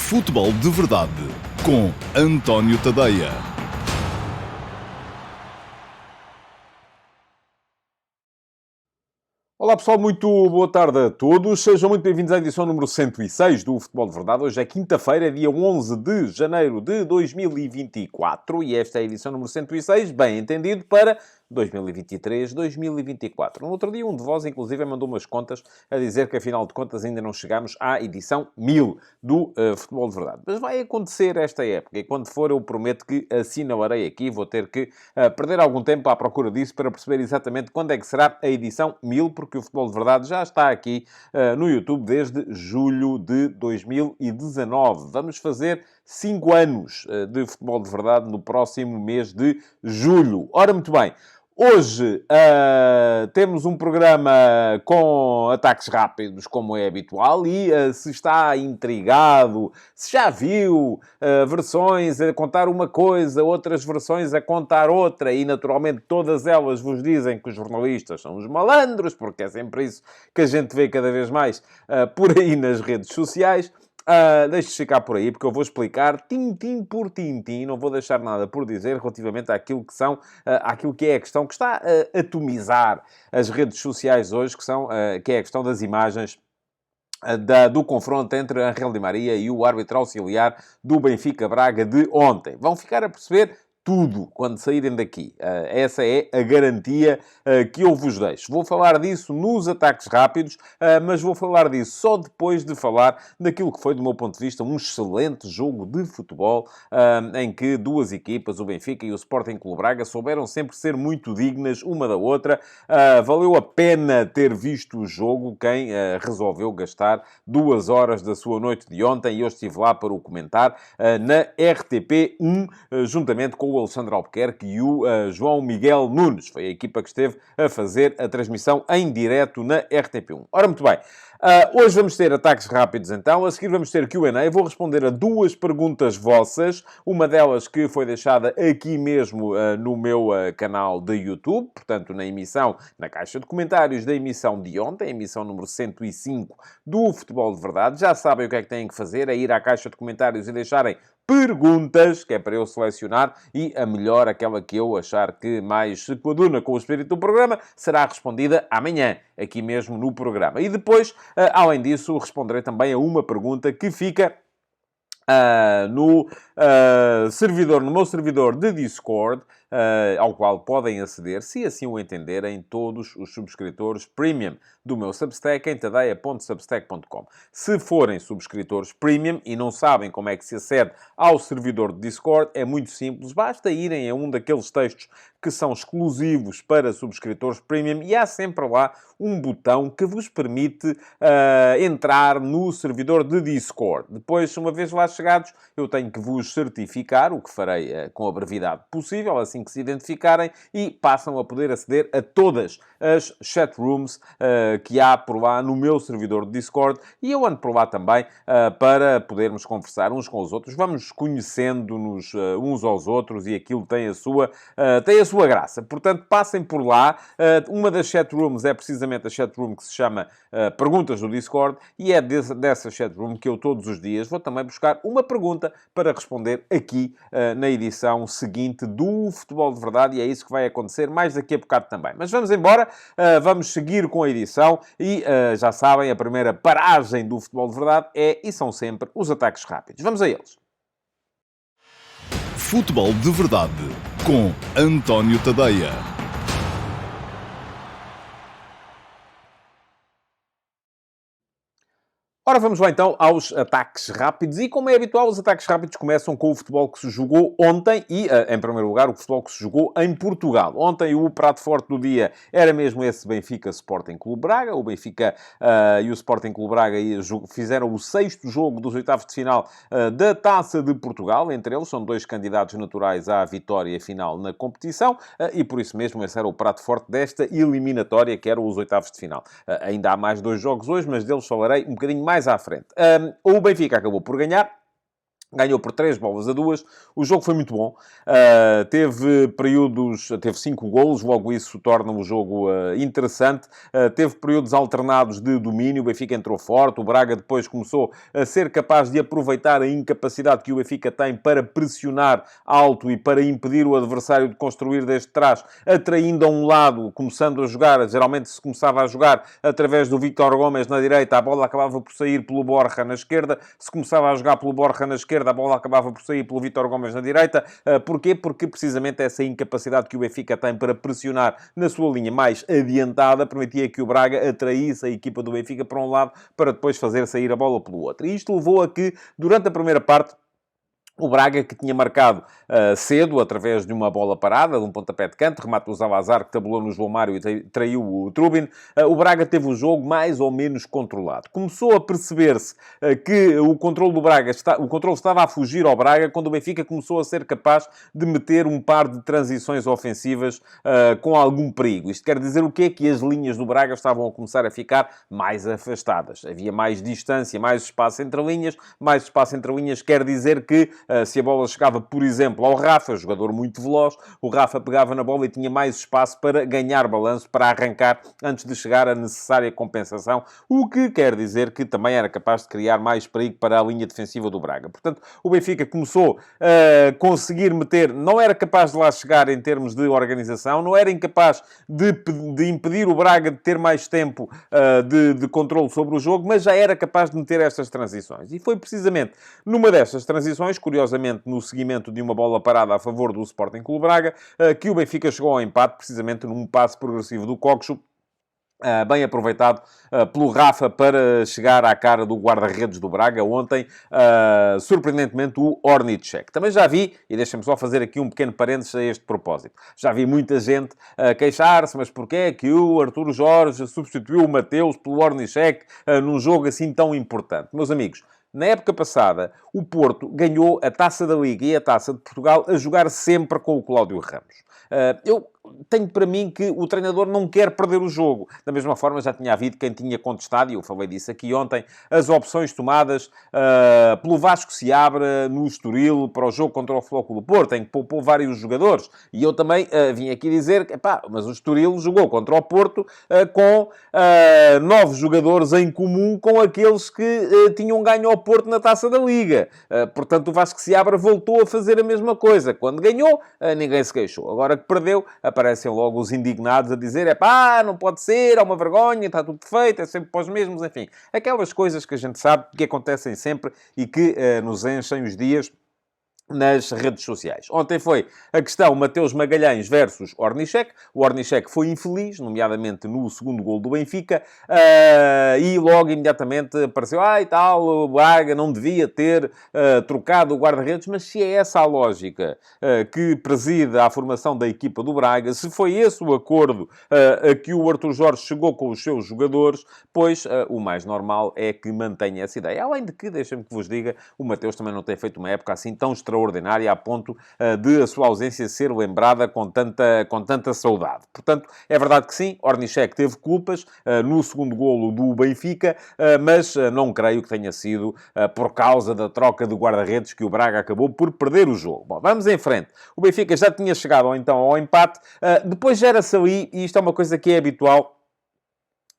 Futebol de Verdade com António Tadeia. Olá pessoal, muito boa tarde a todos. Sejam muito bem-vindos à edição número 106 do Futebol de Verdade. Hoje é quinta-feira, dia 11 de janeiro de 2024 e esta é a edição número 106, bem entendido, para 2023, 2024. No outro dia, um de vós, inclusive, mandou umas contas a dizer que, afinal de contas, ainda não chegamos à edição 1000 do Futebol de Verdade. Mas vai acontecer esta época e, quando for, eu prometo que assinalarei aqui. Vou ter que perder algum tempo à procura disso para perceber exatamente quando é que será a edição 1000, porque o Futebol de Verdade já está aqui no YouTube desde julho de 2019. Vamos fazer 5 anos de Futebol de Verdade no próximo mês de julho. Ora, muito bem. Hoje temos um programa com ataques rápidos, como é habitual, e se está intrigado, se já viu versões a contar uma coisa, outras versões a contar outra, e naturalmente todas elas vos dizem que os jornalistas são os malandros, porque é sempre isso que a gente vê cada vez mais por aí nas redes sociais. Deixe-se ficar por aí, porque eu vou explicar tintim por tintim, não vou deixar nada por dizer relativamente àquilo que são, àquilo que é a questão que está a atomizar as redes sociais hoje, que é a questão das imagens do confronto entre a Ángel Di Maria e o árbitro auxiliar do Benfica Braga de ontem. Vão ficar a perceber tudo quando saírem daqui. Essa é a garantia que eu vos deixo. Vou falar disso nos ataques rápidos, mas vou falar disso só depois de falar daquilo que foi, do meu ponto de vista, um excelente jogo de futebol, em que duas equipas, o Benfica e o Sporting Clube Braga, souberam sempre ser muito dignas uma da outra. Valeu a pena ter visto o jogo quem resolveu gastar 2 horas da sua noite de ontem, e eu estive lá para o comentar na RTP1, juntamente com o Alexandre Albuquerque e o João Miguel Nunes. Foi a equipa que esteve a fazer a transmissão em direto na RTP1. Ora, muito bem. Hoje vamos ter ataques rápidos, então. A seguir vamos ter Q&A. Vou responder a 2 perguntas vossas. Uma delas que foi deixada aqui mesmo no meu canal de YouTube. Portanto, na emissão, na caixa de comentários da emissão de ontem, a emissão número 105 do Futebol de Verdade. Já sabem o que é que têm que fazer. É ir à caixa de comentários e deixarem perguntas, que é para eu selecionar, e a melhor, aquela que eu achar que mais se coaduna com o espírito do programa, será respondida amanhã, aqui mesmo no programa. E depois, além disso, responderei também a uma pergunta que fica no meu servidor de Discord, ao qual podem aceder, se assim o entenderem, todos os subscritores premium do meu Substack em tadeia.substack.com. Se forem subscritores premium e não sabem como é que se acede ao servidor de Discord, é muito simples. Basta irem a um daqueles textos que são exclusivos para subscritores premium e há sempre lá um botão que vos permite entrar no servidor de Discord. Depois, uma vez lá chegados, eu tenho que vos certificar, o que farei com a brevidade possível, assim que se identificarem, e passam a poder aceder a todas as chatrooms que há por lá no meu servidor de Discord, e eu ando por lá também para podermos conversar uns com os outros. Vamos conhecendo-nos uns aos outros e aquilo tem a sua graça. Portanto, passem por lá. Uma das chatrooms é precisamente a chatroom que se chama Perguntas do Discord, e é dessa chatroom que eu todos os dias vou também buscar uma pergunta para responder aqui na edição seguinte do Futebol de Verdade, e é isso que vai acontecer mais daqui a bocado também. Mas vamos embora, vamos seguir com a edição e já sabem, a primeira paragem do Futebol de Verdade e são sempre os ataques rápidos. Vamos a eles. Futebol de Verdade com António Tadeia. Ora, vamos lá então aos ataques rápidos. E como é habitual, os ataques rápidos começam com o futebol que se jogou ontem e, em primeiro lugar, o futebol que se jogou em Portugal. Ontem o prato forte do dia era mesmo esse Benfica Sporting Clube Braga. O Benfica e o Sporting Clube Braga fizeram o 6º jogo dos oitavos de final da Taça de Portugal. Entre eles são 2 candidatos naturais à vitória final na competição e por isso mesmo esse era o prato forte desta eliminatória, que eram os oitavos de final. Ainda há mais 2 jogos hoje, mas deles falarei um bocadinho mais à frente. O Benfica acabou por ganhar Ganhou por 3-2. O jogo foi muito bom. Teve períodos... Teve 5 golos. Logo isso torna o jogo interessante. Teve períodos alternados de domínio. O Benfica entrou forte. O Braga depois começou a ser capaz de aproveitar a incapacidade que o Benfica tem para pressionar alto e para impedir o adversário de construir desde trás, atraindo a um lado, começando a jogar. Geralmente se começava a jogar através do Vítor Gomes na direita. A bola acabava por sair pelo Borja na esquerda. Se começava a jogar pelo Borja na esquerda, a bola acabava por sair pelo Vítor Gomes na direita. Porquê? Porque precisamente essa incapacidade que o Benfica tem para pressionar na sua linha mais adiantada permitia que o Braga atraísse a equipa do Benfica para um lado para depois fazer sair a bola pelo outro. E isto levou a que, durante a primeira parte, o Braga, que tinha marcado cedo, através de uma bola parada, de um pontapé de canto, remate do Zalazar, que tabulou no João Mário e traiu o Trubin, o Braga teve o jogo mais ou menos controlado. Começou a perceber-se que o controle do Braga, o controle estava a fugir ao Braga, quando o Benfica começou a ser capaz de meter um par de transições ofensivas com algum perigo. Isto quer dizer o quê? Que as linhas do Braga estavam a começar a ficar mais afastadas. Havia mais distância, mais espaço entre linhas. Mais espaço entre linhas quer dizer que se a bola chegava, por exemplo, ao Rafa, jogador muito veloz, o Rafa pegava na bola e tinha mais espaço para ganhar balanço, para arrancar antes de chegar à necessária compensação, o que quer dizer que também era capaz de criar mais perigo para a linha defensiva do Braga. Portanto, o Benfica começou a conseguir meter, não era capaz de lá chegar em termos de organização, não era incapaz de impedir o Braga de ter mais tempo de controle sobre o jogo, mas já era capaz de meter estas transições. E foi precisamente numa destas transições, curiosamente no seguimento de uma bola parada a favor do Sporting Clube Braga, que o Benfica chegou ao empate, precisamente num passe progressivo do Coxo, bem aproveitado pelo Rafa para chegar à cara do guarda-redes do Braga ontem, surpreendentemente o Ornicek. Também já vi, e deixem-me só fazer aqui um pequeno parênteses a este propósito, já vi muita gente queixar-se, mas porquê é que o Artur Jorge substituiu o Mateus pelo Ornicek num jogo assim tão importante? Meus amigos, na época passada, o Porto ganhou a Taça da Liga e a Taça de Portugal a jogar sempre com o Cláudio Ramos. Eu tenho para mim que o treinador não quer perder o jogo. Da mesma forma, já tinha havido quem tinha contestado, e eu falei disso aqui ontem, as opções tomadas pelo Vasco Seabra no Estoril para o jogo contra o Flóculo do Porto, em que poupou vários jogadores. E eu também vim aqui dizer que, mas o Estoril jogou contra o Porto com 9 jogadores em comum com aqueles que tinham ganho ao Porto na Taça da Liga. Portanto, o Vasco Seabra voltou a fazer a mesma coisa. Quando ganhou, ninguém se queixou. Agora que perdeu, aparecem logo os indignados a dizer não pode ser, é uma vergonha, está tudo perfeito, é sempre para os mesmos, enfim. Aquelas coisas que a gente sabe que acontecem sempre e que nos enchem os dias nas redes sociais. Ontem foi a questão Mateus Magalhães versus Ornicek. O Ornicek foi infeliz, nomeadamente no segundo gol do Benfica, e logo imediatamente apareceu, e tal, o Braga não devia ter trocado o guarda-redes, mas se é essa a lógica que preside à formação da equipa do Braga, se foi esse o acordo a que o Artur Jorge chegou com os seus jogadores, pois o mais normal é que mantenha essa ideia. Além de que, deixem-me que vos diga, o Mateus também não tem feito uma época assim tão extraordinária a ponto de a sua ausência ser lembrada com tanta saudade. Portanto, é verdade que sim, Ornicek teve culpas no segundo golo do Benfica, mas não creio que tenha sido por causa da troca de guarda-redes que o Braga acabou por perder o jogo. Bom, vamos em frente. O Benfica já tinha chegado então ao empate, depois gera-se ali, e isto é uma coisa que é habitual,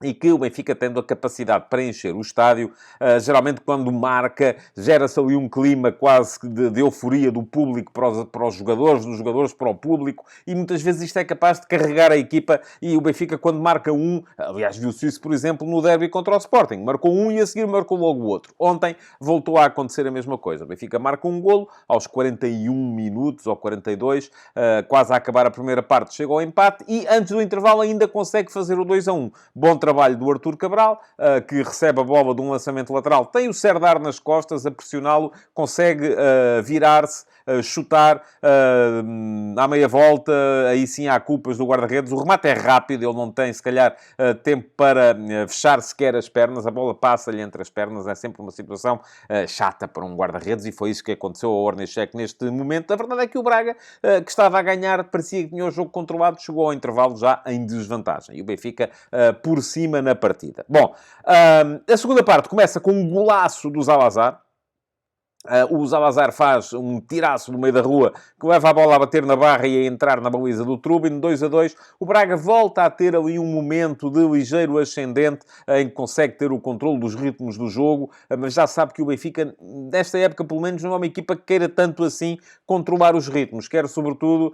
e que o Benfica, tendo a capacidade para encher o estádio, geralmente quando marca, gera-se ali um clima quase de euforia do público para os jogadores, dos jogadores para o público, e muitas vezes isto é capaz de carregar a equipa, e o Benfica, quando marca aliás, viu-se isso, por exemplo, no derby contra o Sporting, marcou um e a seguir marcou logo o outro. Ontem voltou a acontecer a mesma coisa. O Benfica marca um golo aos 41 minutos, ou 42, quase a acabar a primeira parte, chega ao empate, e antes do intervalo ainda consegue fazer o 2-1. Bom trabalho do Artur Cabral, que recebe a bola de um lançamento lateral, tem o Serdar nas costas a pressioná-lo, consegue virar-se, chutar à meia volta, aí sim há culpas do guarda-redes. O remate é rápido, ele não tem, se calhar, tempo para fechar sequer as pernas, a bola passa-lhe entre as pernas, é sempre uma situação chata para um guarda-redes, e foi isso que aconteceu ao Ornicek neste momento. A verdade é que o Braga, que estava a ganhar, parecia que tinha o jogo controlado, chegou ao intervalo já em desvantagem, e o Benfica por cima na partida. Bom, a segunda parte começa com um golaço do Zalazar. O Zalazar faz um tiraço no meio da rua que leva a bola a bater na barra e a entrar na baliza do Trubin, 2-2. O Braga volta a ter ali um momento de ligeiro ascendente em que consegue ter o controle dos ritmos do jogo, mas já sabe que o Benfica, nesta época pelo menos, não é uma equipa que queira tanto assim controlar os ritmos. Quer, sobretudo,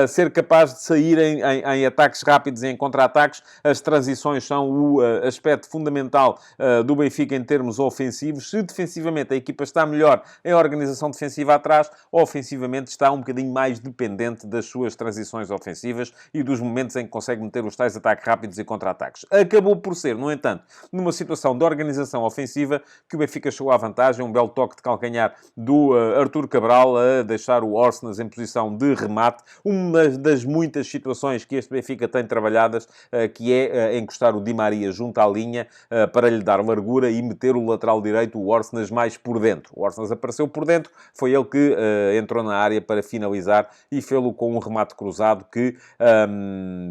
ser capaz de sair em ataques rápidos e em contra-ataques. As transições são o aspecto fundamental do Benfica em termos ofensivos. Se defensivamente a equipa está melhor em organização defensiva atrás, ofensivamente está um bocadinho mais dependente das suas transições ofensivas e dos momentos em que consegue meter os tais ataques rápidos e contra-ataques. Acabou por ser, no entanto, numa situação de organização ofensiva, que o Benfica chegou à vantagem, um belo toque de calcanhar do Artur Cabral a deixar o Orsnes em posição de remate, uma das muitas situações que este Benfica tem trabalhadas, que é encostar o Di Maria junto à linha para lhe dar largura e meter o lateral direito, o Orsnes, mais por dentro. O Orsnes apareceu por dentro, foi ele que entrou na área para finalizar e fê-lo com um remate cruzado que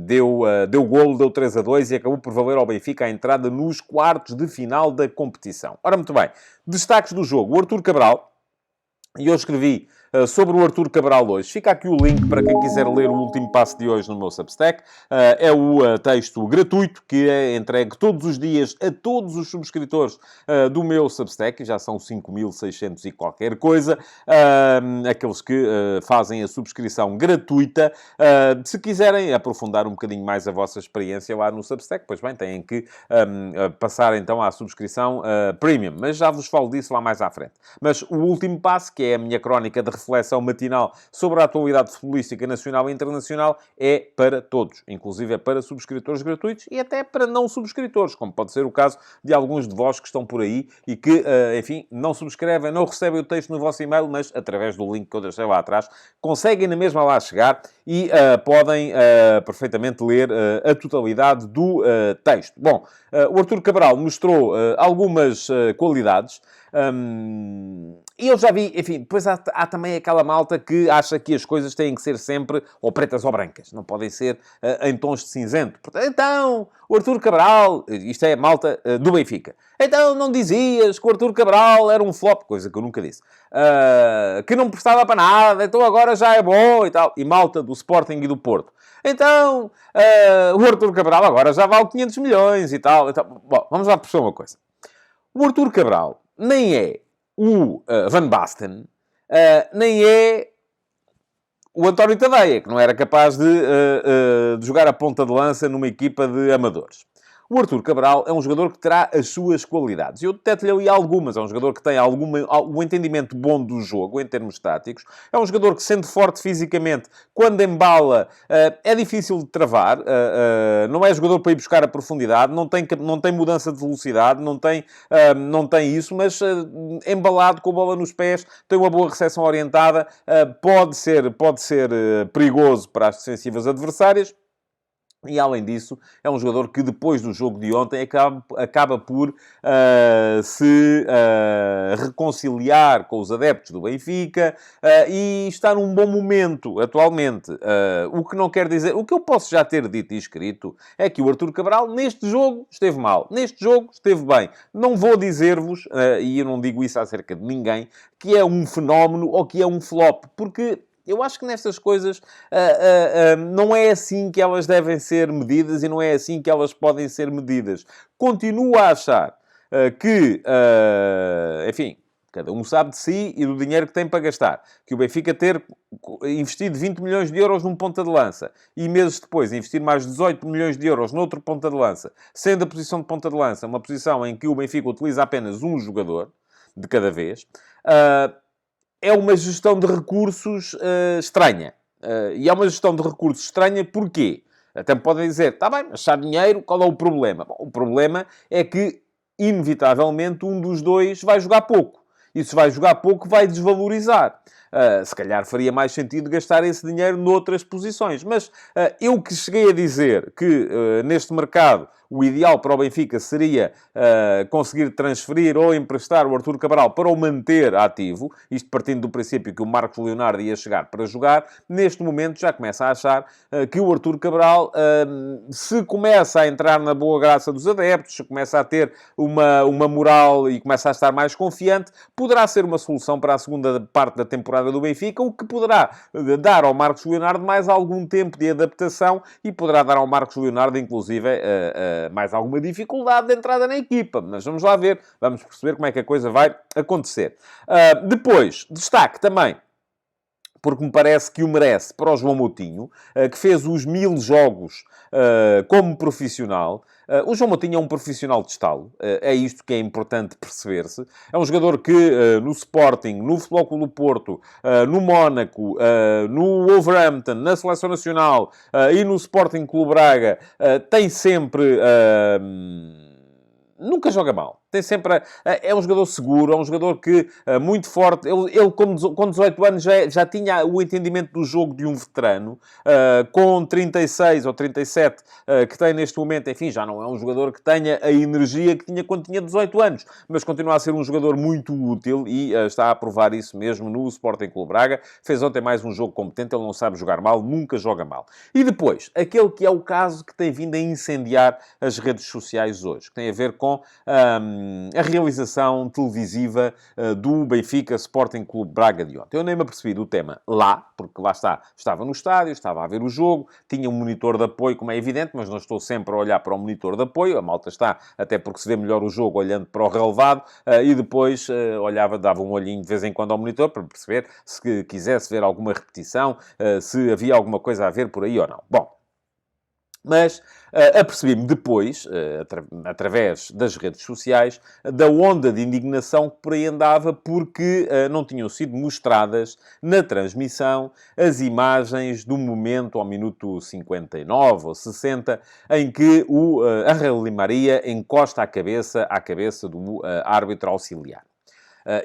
deu golo, deu 3-2 e acabou por valer ao Benfica a entrada nos quartos de final da competição. Ora, muito bem, destaques do jogo. O Artur Cabral, e eu escrevi sobre o Artur Cabral hoje. Fica aqui o link para quem quiser ler o último passo de hoje no meu Substack. É o texto gratuito que é entregue todos os dias a todos os subscritores do meu Substack. Já são 5.600 e qualquer coisa. Aqueles que fazem a subscrição gratuita. Se quiserem aprofundar um bocadinho mais a vossa experiência lá no Substack, pois bem, têm que passar então à subscrição Premium. Mas já vos falo disso lá mais à frente. Mas o último passo, que é a minha crónica de reflexão matinal sobre a atualidade futebolística nacional e internacional, é para todos. Inclusive é para subscritores gratuitos e até para não subscritores, como pode ser o caso de alguns de vós que estão por aí e que, enfim, não subscrevem, não recebem o texto no vosso e-mail, mas através do link que eu deixei lá atrás, conseguem na mesma lá chegar e podem perfeitamente ler a totalidade do texto. Bom, o Artur Cabral mostrou algumas qualidades. E eu já vi, enfim, depois há também aquela malta que acha que as coisas têm que ser sempre ou pretas ou brancas, não podem ser em tons de cinzento. Portanto, então, o Artur Cabral, isto é a malta do Benfica, então não dizias que o Artur Cabral era um flop, coisa que eu nunca disse, que não prestava para nada, então agora já é bom e tal. E malta do Sporting e do Porto, então, o Artur Cabral agora já vale 500 milhões e tal. Então, bom, vamos lá perceber uma coisa. O Artur Cabral nem é o Van Basten, nem é o António Tadeia, que não era capaz de jogar a ponta de lança numa equipa de amadores. O Artur Cabral é um jogador que terá as suas qualidades. Eu deteto-lhe ali algumas. É um jogador que tem um entendimento bom do jogo, em termos táticos. É um jogador que, sendo forte fisicamente, quando embala, é difícil de travar. Não é jogador para ir buscar a profundidade. Não tem mudança de velocidade. Não tem isso. Mas, embalado, com a bola nos pés, tem uma boa recepção orientada. Pode ser perigoso para as defensivas adversárias. E, além disso, é um jogador que, depois do jogo de ontem, acaba por se reconciliar com os adeptos do Benfica e está num bom momento, atualmente. O que não quer dizer... O que eu posso já ter dito e escrito é que o Artur Cabral, neste jogo, esteve mal. Neste jogo, esteve bem. Não vou dizer-vos, e eu não digo isso acerca de ninguém, que é um fenómeno ou que é um flop, porque... Eu acho que nestas coisas não é assim que elas devem ser medidas e não é assim que elas podem ser medidas. Continuo a achar que, enfim, cada um sabe de si e do dinheiro que tem para gastar. Que o Benfica ter investido 20 milhões de euros num ponta de lança e meses depois investir mais 18 milhões de euros noutro ponta de lança, sendo a posição de ponta de lança uma posição em que o Benfica utiliza apenas um jogador de cada vez... é uma gestão de recursos estranha. E é uma gestão de recursos estranha porquê? Até me podem dizer, está bem, achar dinheiro, qual é o problema? Bom, o problema é que, inevitavelmente, um dos dois vai jogar pouco. E se vai jogar pouco, vai desvalorizar. Se calhar faria mais sentido gastar esse dinheiro noutras posições. Mas eu que cheguei a dizer que, neste mercado, o ideal para o Benfica seria conseguir transferir ou emprestar o Artur Cabral para o manter ativo, isto partindo do princípio que o Marcos Leonardo ia chegar para jogar. Neste momento já começa a achar que o Artur Cabral, se começa a entrar na boa graça dos adeptos, se começa a ter uma moral e começa a estar mais confiante, poderá ser uma solução para a segunda parte da temporada do Benfica, o que poderá dar ao Marcos Leonardo mais algum tempo de adaptação e poderá dar ao Marcos Leonardo, inclusive, mais alguma dificuldade de entrada na equipa. Mas vamos lá ver, vamos perceber como é que a coisa vai acontecer. Depois, destaque também, porque me parece que o merece, para o João Moutinho, que fez os 1000 jogos como profissional. O João Moutinho é um profissional de estalo. É isto que é importante perceber-se. É um jogador que no Sporting, no Futebol Clube do Porto, no Mónaco, no Wolverhampton, na Seleção Nacional e no Sporting Clube Braga, tem sempre... nunca joga mal. Tem sempre... é um jogador seguro, é um jogador que, muito forte. Ele com 18 anos, já tinha o entendimento do jogo de um veterano. Com 36 ou 37 que tem neste momento, enfim, já não é um jogador que tenha a energia que tinha quando tinha 18 anos. Mas continua a ser um jogador muito útil e está a provar isso mesmo no Sporting Clube Braga. Fez ontem mais um jogo competente. Ele não sabe jogar mal, nunca joga mal. E depois, aquele que é o caso que tem vindo a incendiar as redes sociais hoje, que tem a ver com a realização televisiva do Benfica Sporting Clube Braga de ontem. Eu nem me apercebi do tema lá, porque lá está, estava no estádio, estava a ver o jogo, tinha um monitor de apoio, como é evidente, mas não estou sempre a olhar para o monitor de apoio, a malta está, até porque se vê melhor o jogo olhando para o relevado, e depois olhava, dava um olhinho de vez em quando ao monitor, para perceber se quisesse ver alguma repetição, se havia alguma coisa a ver por aí ou não. Bom, mas apercebi-me depois, através das redes sociais, da onda de indignação que por aí andava porque não tinham sido mostradas na transmissão as imagens do momento, ao minuto 59 ou 60, em que o Ángel Di Maria encosta a cabeça à cabeça do árbitro auxiliar.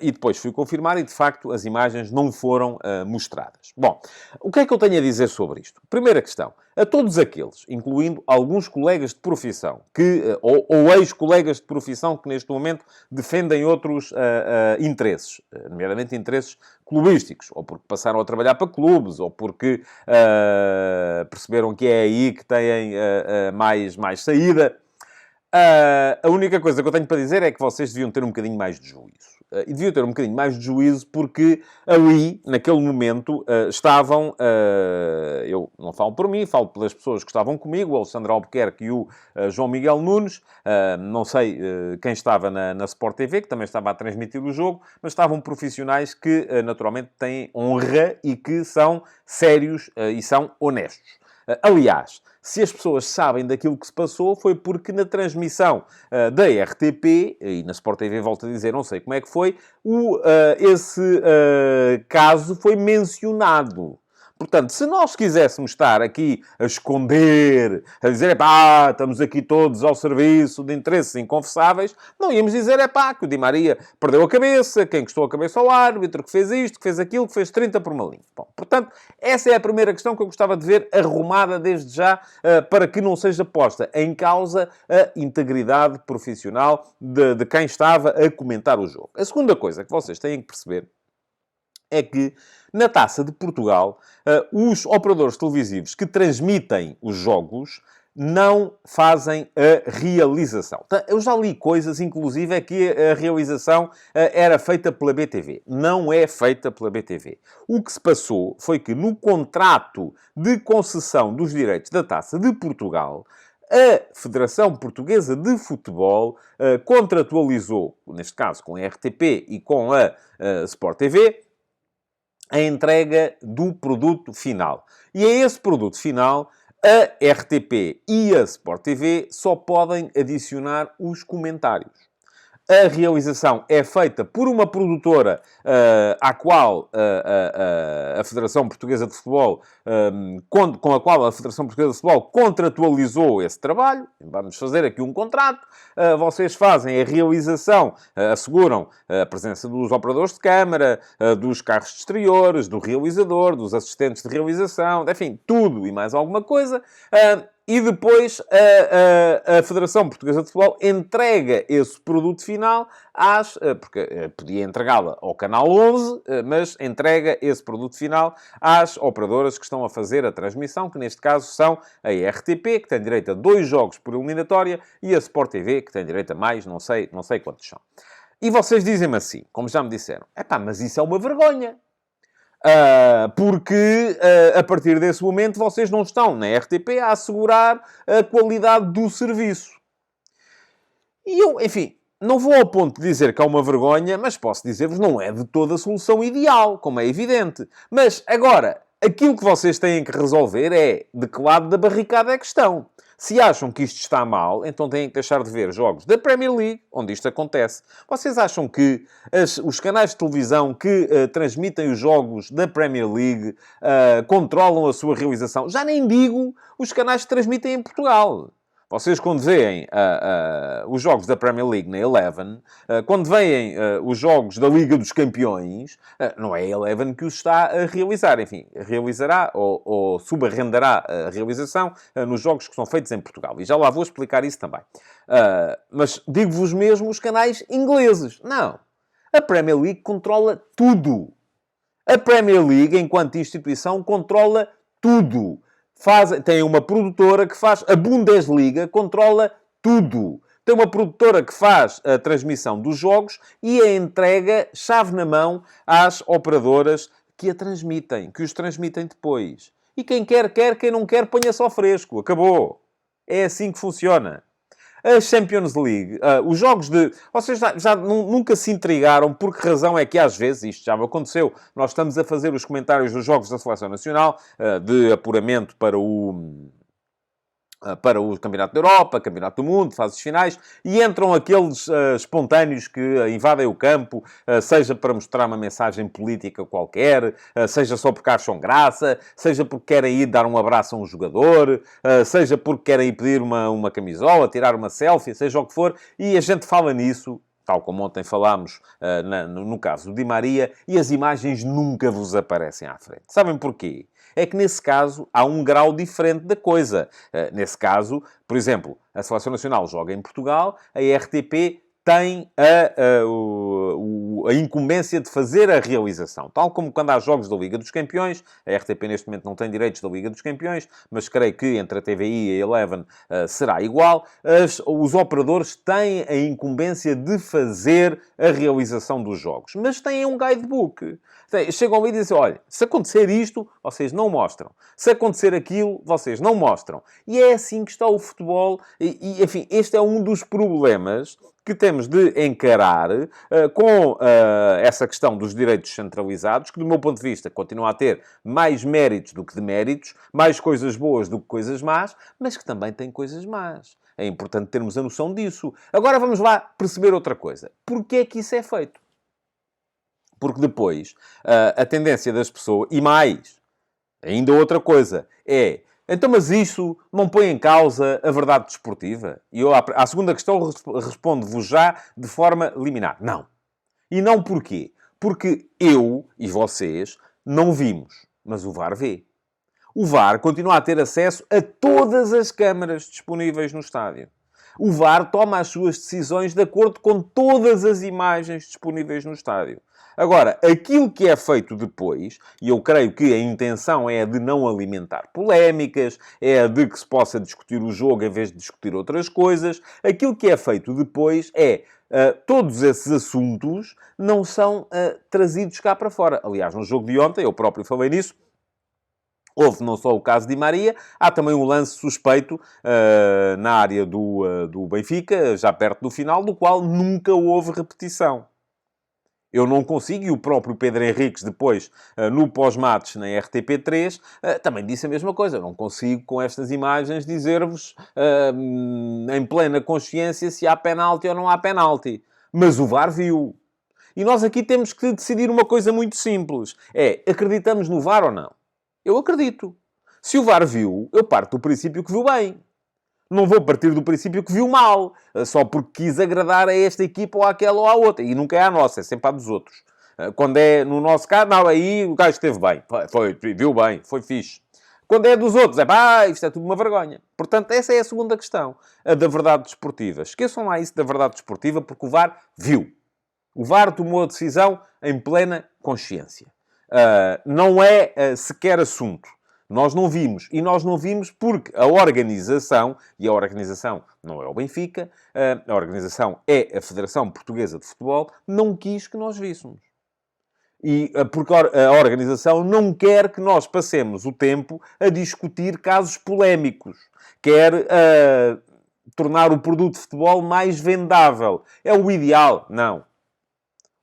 E depois fui confirmar e, de facto, as imagens não foram mostradas. Bom, o que é que eu tenho a dizer sobre isto? Primeira questão. A todos aqueles, incluindo alguns colegas de profissão, ou ex-colegas de profissão que neste momento defendem outros interesses, nomeadamente interesses clubísticos, ou porque passaram a trabalhar para clubes, ou porque perceberam que é aí que têm mais saída. A única coisa que eu tenho para dizer é que vocês deviam ter um bocadinho mais de juízo. E deviam ter um bocadinho mais de juízo porque ali, naquele momento, estavam... eu não falo por mim, falo pelas pessoas que estavam comigo, o Alexandre Albuquerque e o João Miguel Nunes. Não sei quem estava na Sport TV, que também estava a transmitir o jogo, mas estavam profissionais que, naturalmente, têm honra e que são sérios e são honestos. Aliás, se as pessoas sabem daquilo que se passou, foi porque na transmissão da RTP, e na Sport TV, volto a dizer, não sei como é que foi, esse caso foi mencionado. Portanto, se nós quiséssemos estar aqui a esconder, a dizer, estamos aqui todos ao serviço de interesses inconfessáveis, não íamos dizer, que o Di Maria perdeu a cabeça, quem encostou a cabeça ao árbitro, que fez isto, que fez aquilo, que fez 30 por uma linha. Bom, portanto, essa é a primeira questão que eu gostava de ver arrumada desde já, para que não seja posta em causa a integridade profissional de quem estava a comentar o jogo. A segunda coisa que vocês têm que perceber é que, na Taça de Portugal, os operadores televisivos que transmitem os jogos não fazem a realização. Eu já li coisas, inclusive, é que a realização era feita pela BTV. Não é feita pela BTV. O que se passou foi que, no contrato de concessão dos direitos da Taça de Portugal, a Federação Portuguesa de Futebol contratualizou, neste caso com a RTP e com a Sport TV, a entrega do produto final. E a esse produto final, a RTP e a Sport TV só podem adicionar os comentários. A realização é feita por uma produtora à qual a Federação Portuguesa de Futebol, com a qual a Federação Portuguesa de Futebol contratualizou esse trabalho. Vamos fazer aqui um contrato. Vocês fazem a realização, asseguram a presença dos operadores de câmara, dos carros de exteriores, do realizador, dos assistentes de realização, enfim, tudo e mais alguma coisa. E depois a Federação Portuguesa de Futebol entrega esse produto final porque podia entregá-la ao Canal 11, mas entrega esse produto final às operadoras que estão a fazer a transmissão, que neste caso são a RTP, que tem direito a 2 jogos por eliminatória, e a Sport TV, que tem direito a mais, não sei quantos são. E vocês dizem-me assim, como já me disseram, mas isso é uma vergonha. Porque a partir desse momento vocês não estão na RTP a assegurar a qualidade do serviço. E eu, enfim, não vou ao ponto de dizer que é uma vergonha, mas posso dizer-vos, não é de toda a solução ideal, como é evidente. Mas, agora, aquilo que vocês têm que resolver é de que lado da barricada é que estão. Se acham que isto está mal, então têm que deixar de ver jogos da Premier League, onde isto acontece. Vocês acham que os canais de televisão que transmitem os jogos da Premier League controlam a sua realização? Já nem digo os canais que transmitem em Portugal. Vocês, quando veem os jogos da Premier League na Eleven, quando veem os jogos da Liga dos Campeões, não é a Eleven que os está a realizar. Enfim, realizará ou subarrendará a realização nos jogos que são feitos em Portugal. E já lá vou explicar isso também. Mas digo-vos mesmo os canais ingleses. Não. A Premier League controla tudo. A Premier League, enquanto instituição, controla tudo. Tem uma produtora que faz a Bundesliga, controla tudo. Tem uma produtora que faz a transmissão dos jogos e a entrega, chave na mão, às operadoras que a transmitem, que os transmitem depois. E quem quer, quem não quer, ponha-se ao fresco. Acabou. É assim que funciona. A Champions League, os jogos de... Vocês já nunca se intrigaram por que razão é que às vezes, isto já me aconteceu, nós estamos a fazer os comentários dos jogos da Seleção Nacional, de apuramento para o Campeonato da Europa, Campeonato do Mundo, fases finais, e entram aqueles espontâneos que invadem o campo, seja para mostrar uma mensagem política qualquer, seja só porque acham graça, seja porque querem ir dar um abraço a um jogador, seja porque querem ir pedir uma camisola, tirar uma selfie, seja o que for, e a gente fala nisso, tal como ontem falámos no caso do Di Maria, e as imagens nunca vos aparecem à frente. Sabem porquê? É que, nesse caso, há um grau diferente da coisa. Nesse caso, por exemplo, a Seleção Nacional joga em Portugal, a RTP tem a incumbência de fazer a realização. Tal como quando há jogos da Liga dos Campeões, a RTP neste momento não tem direitos da Liga dos Campeões, mas creio que entre a TVI e a Eleven será igual. Os operadores têm a incumbência de fazer a realização dos jogos, mas têm um guidebook. Chegam ali e dizem, olha, se acontecer isto, vocês não mostram. Se acontecer aquilo, vocês não mostram. E é assim que está o futebol. Enfim, este é um dos problemas que temos de encarar com essa questão dos direitos centralizados, que, do meu ponto de vista, continua a ter mais méritos do que deméritos, mais coisas boas do que coisas más, mas que também tem coisas más. É importante termos a noção disso. Agora vamos lá perceber outra coisa. Porquê é que isso é feito? Porque depois, a tendência das pessoas... E mais, ainda outra coisa, é... Então, mas isso não põe em causa a verdade desportiva? E eu, à segunda questão, respondo-vos já de forma liminar. Não. E não porquê? Porque eu e vocês não vimos, mas o VAR vê. O VAR continua a ter acesso a todas as câmaras disponíveis no estádio. O VAR toma as suas decisões de acordo com todas as imagens disponíveis no estádio. Agora, aquilo que é feito depois, e eu creio que a intenção é a de não alimentar polémicas, é a de que se possa discutir o jogo em vez de discutir outras coisas, aquilo que é feito depois é... todos esses assuntos não são trazidos cá para fora. Aliás, no jogo de ontem, eu próprio falei nisso, houve não só o caso de Di Maria, há também um lance suspeito na área do Benfica, já perto do final, do qual nunca houve repetição. Eu não consigo, e o próprio Pedro Henriques, depois, no pós-match na RTP3, também disse a mesma coisa. Eu não consigo, com estas imagens, dizer-vos em plena consciência se há penalti ou não há penalti. Mas o VAR viu. E nós aqui temos que decidir uma coisa muito simples. Acreditamos no VAR ou não? Eu acredito. Se o VAR viu, eu parto do princípio que viu bem. Não vou partir do princípio que viu mal, só porque quis agradar a esta equipa ou àquela ou à outra. E nunca é a nossa, é sempre a dos outros. Quando é no nosso caso, não, aí o gajo esteve bem. Viu bem, foi fixe. Quando é dos outros, é pá, isto é tudo uma vergonha. Portanto, essa é a segunda questão. A da verdade desportiva. Esqueçam lá isso da verdade desportiva, porque o VAR viu. O VAR tomou a decisão em plena consciência. Não é sequer assunto. Nós não vimos. E nós não vimos porque a organização, e a organização não é o Benfica, a organização é a Federação Portuguesa de Futebol, não quis que nós víssemos. E porque a organização não quer que nós passemos o tempo a discutir casos polémicos. Quer tornar o produto de futebol mais vendável. É o ideal? Não.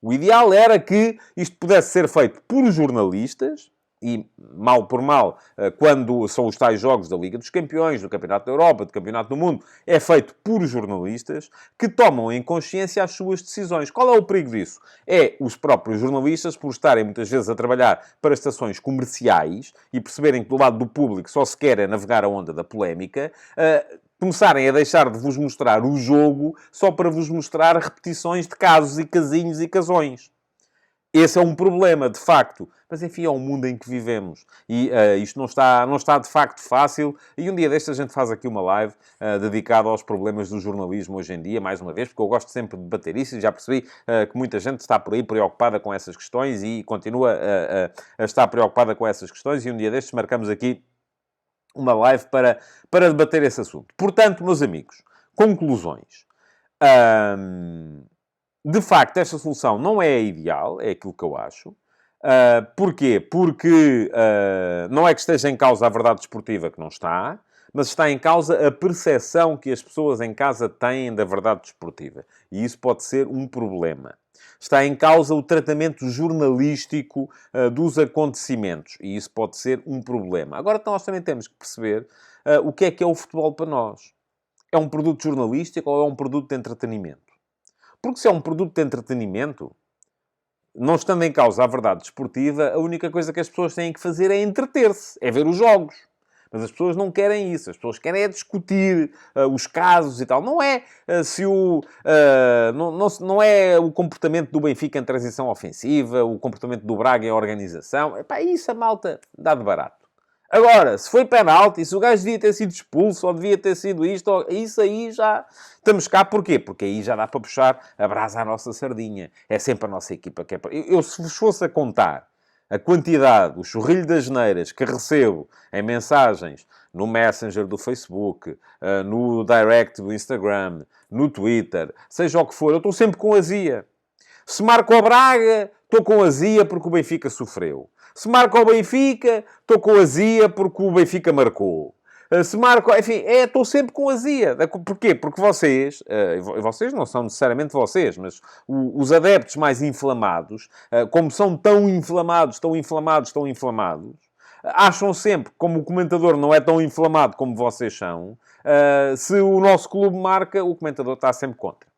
O ideal era que isto pudesse ser feito por jornalistas, e mal por mal, quando são os tais jogos da Liga dos Campeões, do Campeonato da Europa, do Campeonato do Mundo, é feito por jornalistas que tomam em consciência as suas decisões. Qual é o perigo disso? É os próprios jornalistas, por estarem muitas vezes a trabalhar para estações comerciais e perceberem que do lado do público só se quer navegar a onda da polémica, começarem a deixar de vos mostrar o jogo só para vos mostrar repetições de casos e casinhos e casões. Esse é um problema, de facto. Mas, enfim, é o mundo em que vivemos. E isto não está de facto fácil. E um dia deste a gente faz aqui uma live dedicada aos problemas do jornalismo hoje em dia, mais uma vez, porque eu gosto sempre de debater isso e já percebi que muita gente está por aí preocupada com essas questões e continua a estar preocupada com essas questões. E um dia destes marcamos aqui uma live para debater esse assunto. Portanto, meus amigos, conclusões. De facto, esta solução não é a ideal, é aquilo que eu acho. Porquê? Porque não é que esteja em causa a verdade desportiva, que não está, mas está em causa a percepção que as pessoas em casa têm da verdade desportiva. E isso pode ser um problema. Está em causa o tratamento jornalístico dos acontecimentos. E isso pode ser um problema. Agora, nós também temos que perceber o que é o futebol para nós. É um produto jornalístico ou é um produto de entretenimento? Porque se é um produto de entretenimento, não estando em causa a verdade desportiva, a única coisa que as pessoas têm que fazer é entreter-se, é ver os jogos. Mas as pessoas não querem isso. As pessoas querem é discutir os casos e tal. Não é não é o comportamento do Benfica em transição ofensiva, o comportamento do Braga em organização. Epá, isso a malta dá de barato. Agora, se foi penalti, se o gajo devia ter sido expulso, ou devia ter sido isto, ou... isso aí já... Estamos cá, porquê? Porque aí já dá para puxar a brasa à nossa sardinha. É sempre a nossa equipa que é... Eu se vos fosse a contar a quantidade, o chorrilho das neiras que recebo em mensagens no Messenger do Facebook, no Direct do Instagram, no Twitter, seja o que for, eu estou sempre com azia. Se marco o Braga, estou com azia porque o Benfica sofreu. Se marco o Benfica, estou com azia porque o Benfica marcou. Se marco... Enfim, estou sempre com azia. Porquê? Porque vocês não são necessariamente vocês, mas os adeptos mais inflamados, como são tão inflamados, acham sempre, como o comentador não é tão inflamado como vocês são, se o nosso clube marca, o comentador está sempre contra.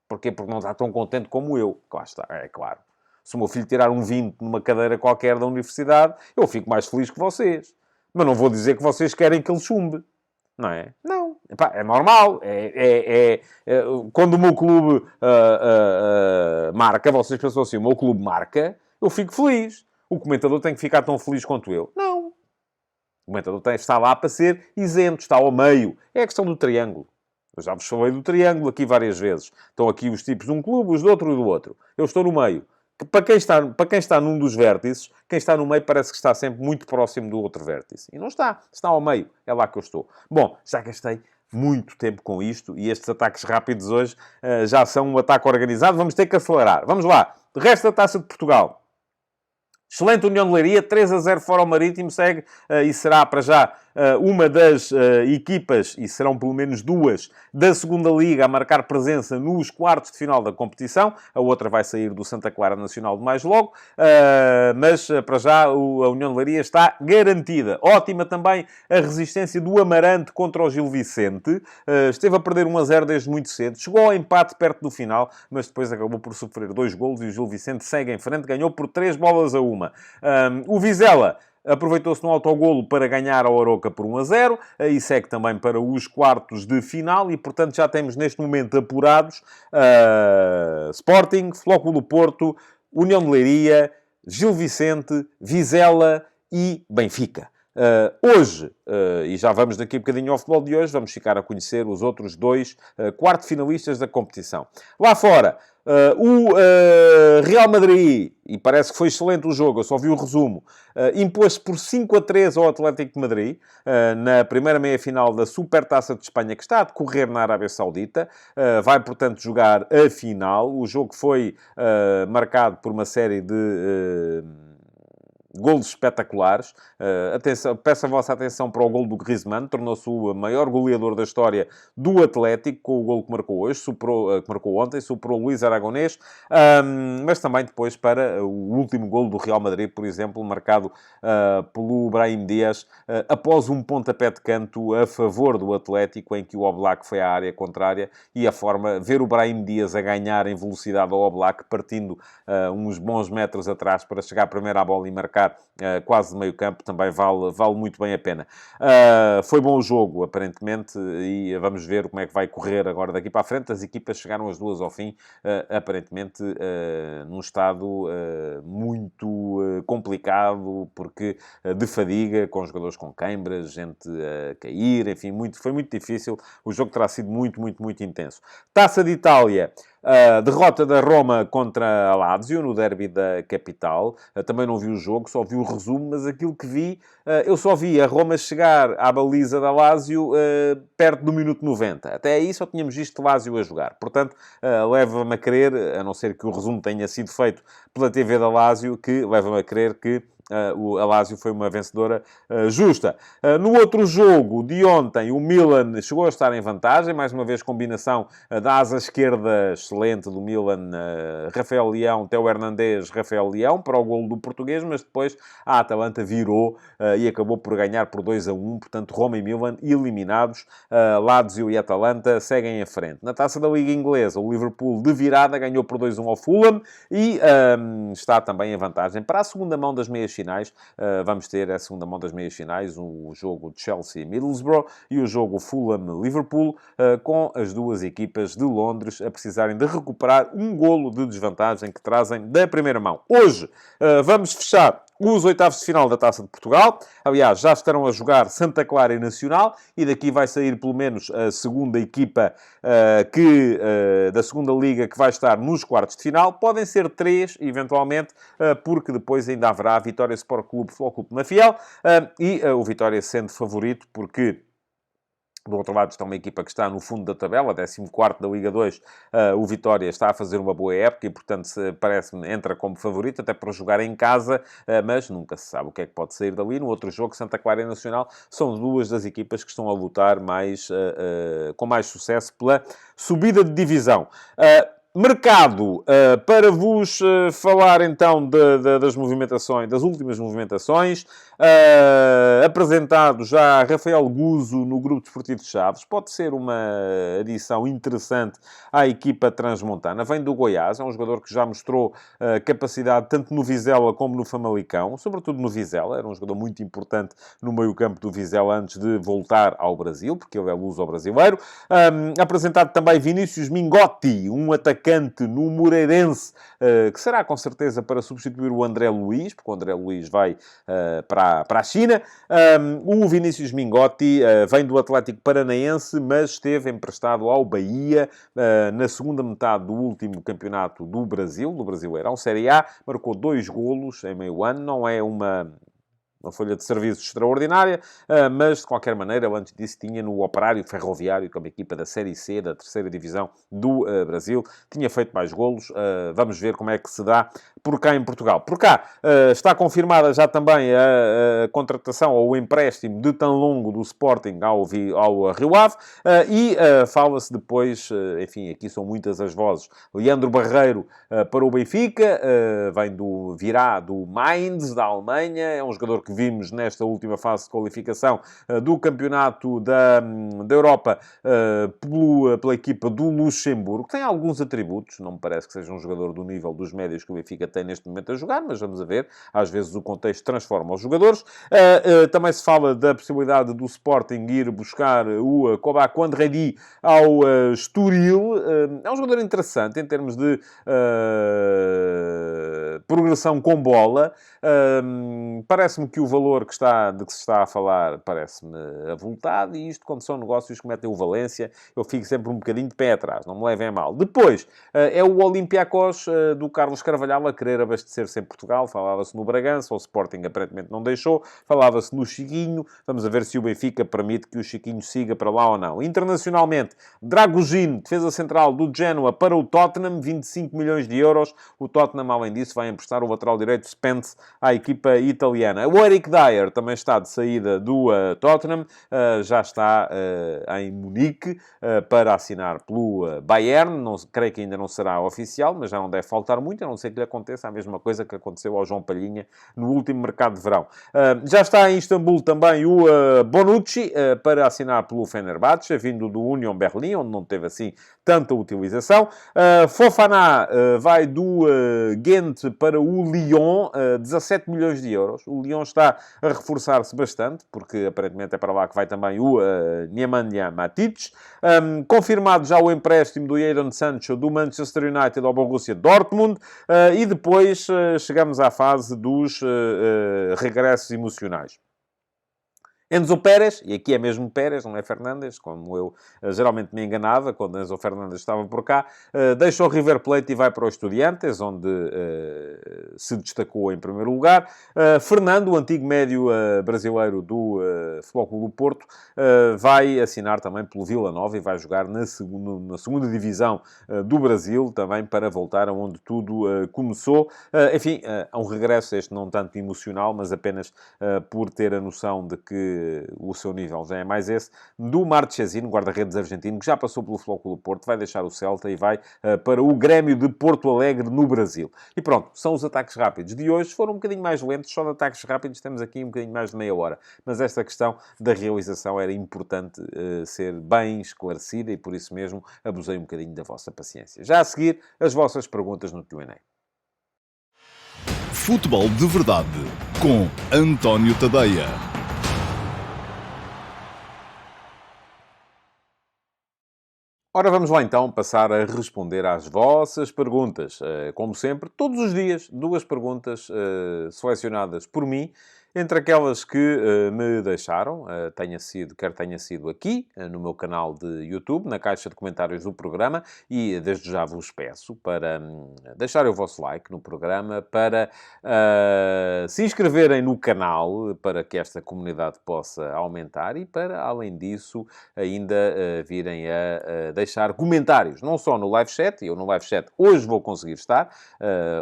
Porquê? Porque não está tão contente como eu. Lá está, é claro. Se o meu filho tirar um 20 numa cadeira qualquer da universidade, eu fico mais feliz que vocês. Mas não vou dizer que vocês querem que ele chumbe. Não é? Não. Epá, é normal. Quando o meu clube marca, vocês pensam assim, o meu clube marca, eu fico feliz. O comentador tem que ficar tão feliz quanto eu. Não. O comentador está lá para ser isento, está ao meio. É a questão do triângulo. Eu já vos falei do triângulo aqui várias vezes. Estão aqui os tipos de um clube, os do outro e do outro. Eu estou no meio. Para quem está num dos vértices, quem está no meio parece que está sempre muito próximo do outro vértice. E não está. Está ao meio. É lá que eu estou. Bom, já gastei muito tempo com isto e estes ataques rápidos hoje já são um ataque organizado. Vamos ter que acelerar. Vamos lá. De resto da Taça de Portugal. Excelente União de Leiria, 3-0 fora ao Marítimo, segue e será para já uma das equipas, e serão pelo menos duas, da segunda Liga a marcar presença nos quartos de final da competição. A outra vai sair do Santa Clara Nacional de mais logo, mas para já a União de Leiria está garantida. Ótima também a resistência do Amarante contra o Gil Vicente. Esteve a perder 1-0 desde muito cedo, chegou ao empate perto do final, mas depois acabou por sofrer 2 golos e o Gil Vicente segue em frente, ganhou por 3-1. O Vizela aproveitou-se no autogolo para ganhar a Aroca por 1-0 e segue também para os quartos de final e, portanto, já temos neste momento apurados Sporting, Flóculo do Porto, União de Leiria, Gil Vicente, Vizela e Benfica. Hoje, e já vamos daqui a bocadinho ao futebol de hoje, vamos ficar a conhecer os outros dois quarto-finalistas da competição. Lá fora, o Real Madrid, e parece que foi excelente o jogo, eu só vi o resumo, impôs-se por 5-3 ao Atlético de Madrid, na primeira meia-final da Supertaça de Espanha, que está a decorrer na Arábia Saudita. Vai, portanto, jogar a final. O jogo foi marcado por uma série de golos espetaculares. Atenção, peço a vossa atenção para o golo do Griezmann, tornou-se o maior goleador da história do Atlético, com o golo que marcou hoje, que marcou ontem, superou Luís Aragonês, mas também depois para o último golo do Real Madrid, por exemplo, marcado pelo Brahim Dias, após um pontapé de canto a favor do Atlético, em que o Oblak foi à área contrária, e a forma, ver o Brahim Dias a ganhar em velocidade ao Oblak, partindo uns bons metros atrás para chegar primeiro à bola e marcar quase de meio campo, também vale muito bem a pena. Foi bom o jogo, aparentemente, e vamos ver como é que vai correr agora daqui para a frente. As equipas chegaram as duas ao fim, aparentemente num estado muito complicado, porque de fadiga, com jogadores com queimbras, gente a cair, enfim, foi muito difícil. O jogo terá sido muito, muito, muito intenso. Taça de Itália. Derrota da Roma contra a Lazio, no derby da capital. Também não vi o jogo, só vi o resumo, mas aquilo que vi, eu só vi a Roma chegar à baliza da Lazio perto do minuto 90. Até aí só tínhamos visto Lazio a jogar. Portanto, leva-me a crer, a não ser que o resumo tenha sido feito pela TV da Lazio, que leva-me a crer que a Lazio foi uma vencedora justa. No outro jogo de ontem, o Milan chegou a estar em vantagem. Mais uma vez, combinação da asa esquerda excelente do Milan, Rafael Leão, Theo Hernandez, Rafael Leão, para o golo do português, mas depois a Atalanta virou e acabou por ganhar por 2-1. Portanto, Roma e Milan eliminados. Lazio e Atalanta seguem em frente. Na Taça da Liga Inglesa, o Liverpool de virada ganhou por 2-1 ao Fulham e está também em vantagem para a segunda mão das meias finais. Vamos ter a segunda mão das meias finais, o jogo de Chelsea-Middlesbrough e o jogo Fulham-Liverpool, com as duas equipas de Londres a precisarem de recuperar um golo de desvantagem que trazem da primeira mão. Hoje vamos fechar os oitavos de final da Taça de Portugal. Aliás, já estarão a jogar Santa Clara e Nacional, e daqui vai sair pelo menos a segunda equipa da segunda liga que vai estar nos quartos de final. Podem ser 3, eventualmente, porque depois ainda haverá Vitória Sport Clube, Futebol Clube Mafiel, e o Vitória sendo favorito, porque do outro lado está uma equipa que está no fundo da tabela, 14º da Liga 2. O Vitória está a fazer uma boa época e, portanto, parece-me, entra como favorito, até para jogar em casa, mas nunca se sabe o que é que pode sair dali. No outro jogo, Santa Clara e Nacional são duas das equipas que estão a lutar com mais sucesso pela subida de divisão. Mercado, para vos falar então das movimentações, das últimas movimentações, apresentado já Rafael Guzo no Grupo Desportivo de Chaves. Pode ser uma adição interessante à equipa transmontana. Vem do Goiás, é um jogador que já mostrou capacidade tanto no Vizela como no Famalicão, sobretudo no Vizela. Era um jogador muito importante no meio-campo do Vizela antes de voltar ao Brasil, porque ele é luso-brasileiro. Apresentado também Vinícius Mingotti, um atacante no Moreirense, que será com certeza para substituir o André Luiz, porque o André Luiz vai para a China. O Vinícius Mingotti vem do Atlético Paranaense, mas esteve emprestado ao Bahia na segunda metade do último campeonato do Brasil, do Brasileirão, Série A. Marcou 2 golos em meio ano. Não é uma folha de serviços extraordinária, mas, de qualquer maneira, ele antes disso tinha no Operário Ferroviário, que é uma equipa da Série C, da terceira divisão do Brasil. Tinha feito mais golos. Vamos ver como é que se dá por cá em Portugal. Por cá, está confirmada já também a contratação ou o empréstimo de tão longo do Sporting ao Rio Ave, e fala-se depois, enfim, aqui são muitas as vozes, Leandro Barreiro para o Benfica, virá do Mainz, da Alemanha. É um jogador que vimos nesta última fase de qualificação do campeonato da Europa pela equipa do Luxemburgo. Tem alguns atributos, não me parece que seja um jogador do nível dos médios que o Benfica tem neste momento a jogar, mas vamos a ver. Às vezes o contexto transforma os jogadores. Também se fala da possibilidade do Sporting ir buscar o Kobako Andredi ao Estoril. É um jogador interessante em termos de progressão com bola. Parece-me que o valor de que se está a falar parece-me avultado, e isto, quando são negócios que metem o Valência, eu fico sempre um bocadinho de pé atrás, não me levem a mal. Depois, é o Olympiacos do Carlos Carvalhal a querer abastecer-se em Portugal. Falava-se no Bragança, o Sporting aparentemente não deixou, falava-se no Chiquinho. Vamos a ver se o Benfica permite que o Chiquinho siga para lá ou não. Internacionalmente, Dragoshin, defesa central do Genoa, para o Tottenham, 25 milhões de euros. O Tottenham, além disso, vai emprestar o lateral direito Spence à equipa italiana. O Eric Dyer também está de saída do Tottenham, já está em Munique para assinar pelo Bayern. Não, creio que ainda não será oficial, mas já não deve faltar muito, a não ser que lhe aconteça a mesma coisa que aconteceu ao João Palhinha no último mercado de verão. Já está em Istambul também o Bonucci para assinar pelo Fenerbahçe, vindo do Union Berlin, onde não teve assim tanta utilização. Fofana vai do Ghent para o Lyon, 17 milhões de euros. O Lyon está a reforçar-se bastante, porque aparentemente é para lá que vai também o Nemanja Matic. Confirmado já o empréstimo do Jadon Sancho do Manchester United ao Borussia Dortmund. E depois chegamos à fase dos regressos emocionais. Enzo Pérez, e aqui é mesmo Pérez, não é Fernandes, como eu geralmente me enganava quando Enzo Fernandes estava por cá, deixa o River Plate e vai para o Estudiantes, onde se destacou em primeiro lugar. Fernando, o antigo médio brasileiro do Futebol Clube do Porto, vai assinar também pelo Vila Nova e vai jogar na segunda divisão do Brasil, também para voltar aonde tudo começou. Enfim, é um regresso, este não tanto emocional, mas apenas por ter a noção de que o seu nível já é mais esse, do Marchesino, guarda-redes argentino, que já passou pelo Futebol Clube do Porto, vai deixar o Celta e vai para o Grêmio de Porto Alegre, no Brasil. E pronto, são os ataques rápidos de hoje. Foram um bocadinho mais lentos, só de ataques rápidos temos aqui um bocadinho mais de meia hora. Mas esta questão da realização era importante ser bem esclarecida e por isso mesmo abusei um bocadinho da vossa paciência. Já a seguir, as vossas perguntas no Q&A. Futebol de Verdade, com António Tadeia. Ora, vamos lá então passar a responder às vossas perguntas. Como sempre, todos os dias, 2 perguntas selecionadas por mim, entre aquelas que me deixaram, quer tenha sido aqui, no meu canal de YouTube, na caixa de comentários do programa, e desde já vos peço para deixarem o vosso like no programa, para se inscreverem no canal, para que esta comunidade possa aumentar e para, além disso, ainda virem a deixar comentários, não só no live chat. Eu no live chat hoje vou conseguir estar,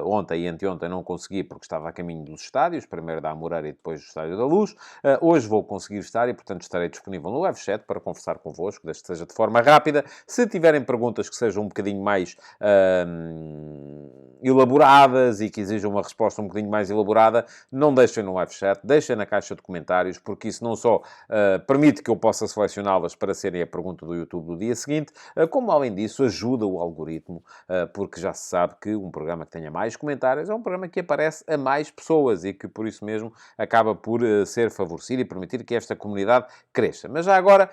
ontem e anteontem não consegui porque estava a caminho dos estádios, primeiro da Amoreira e depois do Estádio da Luz. Hoje vou conseguir estar e, portanto, estarei disponível no live chat para conversar convosco, desde que seja de forma rápida. Se tiverem perguntas que sejam um bocadinho mais elaboradas e que exijam uma resposta um bocadinho mais elaborada, não deixem no live chat, deixem na caixa de comentários, porque isso não só permite que eu possa selecioná-las para serem a pergunta do YouTube do dia seguinte, como, além disso, ajuda o algoritmo, porque já se sabe que um programa que tenha mais comentários é um programa que aparece a mais pessoas e que, por isso mesmo, acaba por ser favorecido e permitir que esta comunidade cresça. Mas já agora,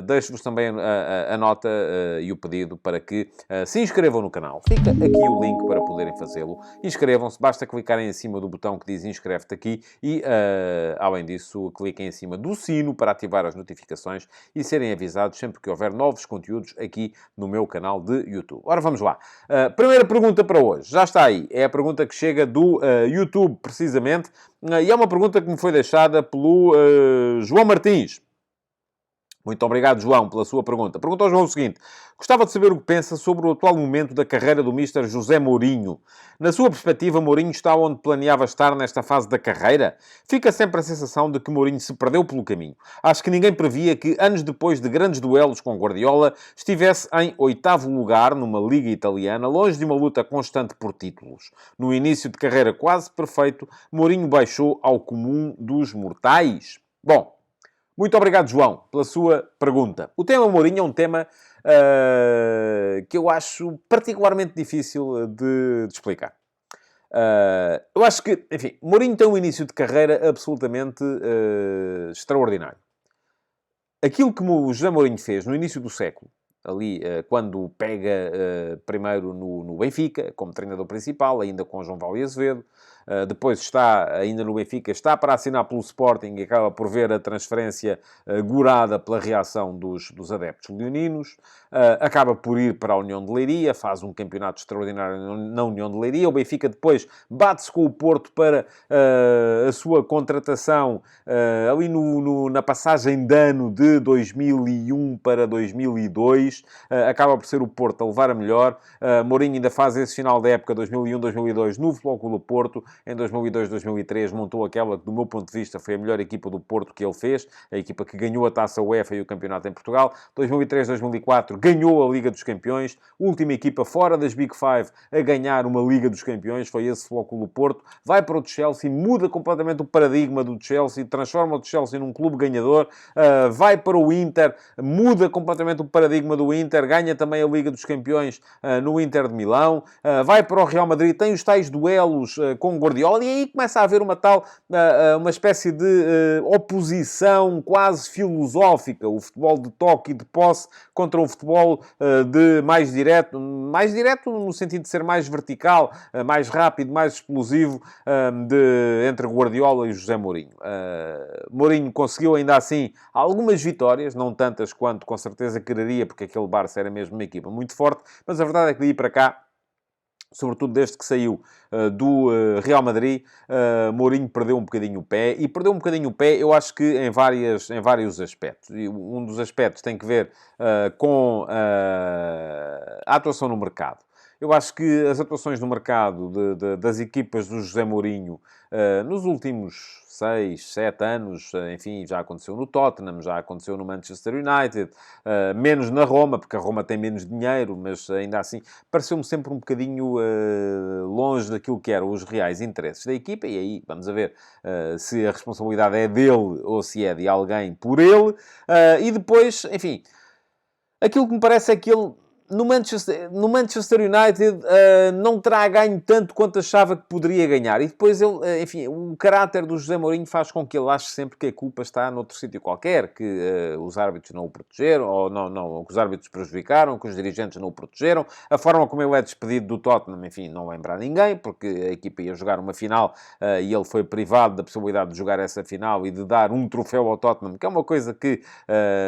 deixo-vos também a nota e o pedido para que se inscrevam no canal. Fica aqui o link para poderem fazê-lo. Inscrevam-se, basta clicarem em cima do botão que diz inscreve-te aqui e, além disso, cliquem em cima do sino para ativar as notificações e serem avisados sempre que houver novos conteúdos aqui no meu canal de YouTube. Ora, vamos lá. Primeira pergunta para hoje. Já está aí. É a pergunta que chega do YouTube, precisamente. E é uma pergunta que me foi deixada pelo João Martins. Muito obrigado, João, pela sua pergunta. Perguntou ao João o seguinte: gostava de saber o que pensa sobre o atual momento da carreira do Mister José Mourinho. Na sua perspectiva, Mourinho está onde planeava estar nesta fase da carreira? Fica sempre a sensação de que Mourinho se perdeu pelo caminho. Acho que ninguém previa que, anos depois de grandes duelos com Guardiola, estivesse em 8º lugar numa liga italiana, longe de uma luta constante por títulos. No início de carreira quase perfeito, Mourinho baixou ao comum dos mortais. Bom, muito obrigado, João, pela sua pergunta. O tema Mourinho é um tema que eu acho particularmente difícil de explicar. Eu acho que, enfim, Mourinho tem um início de carreira absolutamente extraordinário. Aquilo que o José Mourinho fez no início do século, ali quando pega primeiro no Benfica, como treinador principal, ainda com João Paulo Azevedo. Depois está ainda no Benfica, está para assinar pelo Sporting e acaba por ver a transferência gorada pela reação dos adeptos leoninos. Acaba por ir para a União de Leiria, faz um campeonato extraordinário na União de Leiria. O Benfica depois bate-se com o Porto para a sua contratação ali na passagem de ano de 2001 para 2002. Acaba por ser o Porto a levar a melhor. Mourinho ainda faz esse final da época 2001-2002 no Futebol Clube do Porto. Em 2002-2003 montou aquela que, do meu ponto de vista, foi a melhor equipa do Porto que ele fez. A equipa que ganhou a Taça UEFA e o campeonato em Portugal. 2003-2004 ganhou a Liga dos Campeões. Última equipa fora das Big Five a ganhar uma Liga dos Campeões. Foi esse Futebol Clube do Porto. Vai para o Chelsea, muda completamente o paradigma do Chelsea, transforma o Chelsea num clube ganhador. Vai para o Inter, muda completamente o paradigma do Inter, ganha também a Liga dos Campeões no Inter de Milão. Vai para o Real Madrid, tem os tais duelos com Guardiola, e aí começa a haver uma espécie de oposição quase filosófica, o futebol de toque e de posse contra um futebol de mais direto no sentido de ser mais vertical, mais rápido, mais explosivo, entre Guardiola e José Mourinho. Mourinho conseguiu ainda assim algumas vitórias, não tantas quanto com certeza quereria, porque aquele Barça era mesmo uma equipa muito forte, mas a verdade é que daí para cá, sobretudo desde que saiu do Real Madrid, Mourinho perdeu um bocadinho o pé. E perdeu um bocadinho o pé, eu acho que em vários aspectos. E um dos aspectos tem que ver com a atuação no mercado. Eu acho que as atuações no mercado das equipas do José Mourinho nos últimos 6, 7 anos, enfim, já aconteceu no Tottenham, já aconteceu no Manchester United, menos na Roma, porque a Roma tem menos dinheiro, mas ainda assim pareceu-me sempre um bocadinho longe daquilo que eram os reais interesses da equipa, e aí vamos a ver se a responsabilidade é dele ou se é de alguém por ele. E depois, enfim, aquilo que me parece é que ele no Manchester United não terá ganho tanto quanto achava que poderia ganhar. E depois ele, enfim, o caráter do José Mourinho faz com que ele ache sempre que a culpa está noutro sítio qualquer, que os árbitros não o protegeram, ou não, que os árbitros prejudicaram, que os dirigentes não o protegeram. A forma como ele é despedido do Tottenham, enfim, não lembra a ninguém, porque a equipa ia jogar uma final e ele foi privado da possibilidade de jogar essa final e de dar um troféu ao Tottenham, que é uma coisa que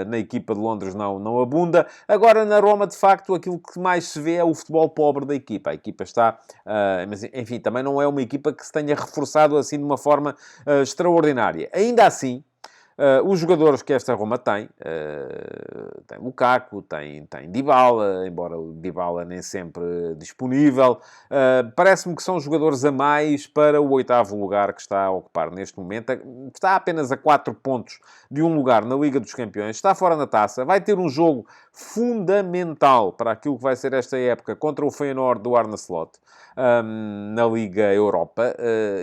na equipa de Londres não abunda. Agora, na Roma, de facto, aquilo que mais se vê é o futebol pobre da equipa. A equipa está... mas, enfim, também não é uma equipa que se tenha reforçado assim de uma forma extraordinária. Ainda assim, os jogadores que esta Roma tem Lukaku, tem Dybala, embora o Dybala nem sempre disponível, parece-me que são jogadores a mais para o 8º lugar que está a ocupar neste momento. Está apenas a 4 pontos de um lugar na Liga dos Campeões, está fora na taça, vai ter um jogo fundamental para aquilo que vai ser esta época contra o Feyenoord do Arne Slot na Liga Europa.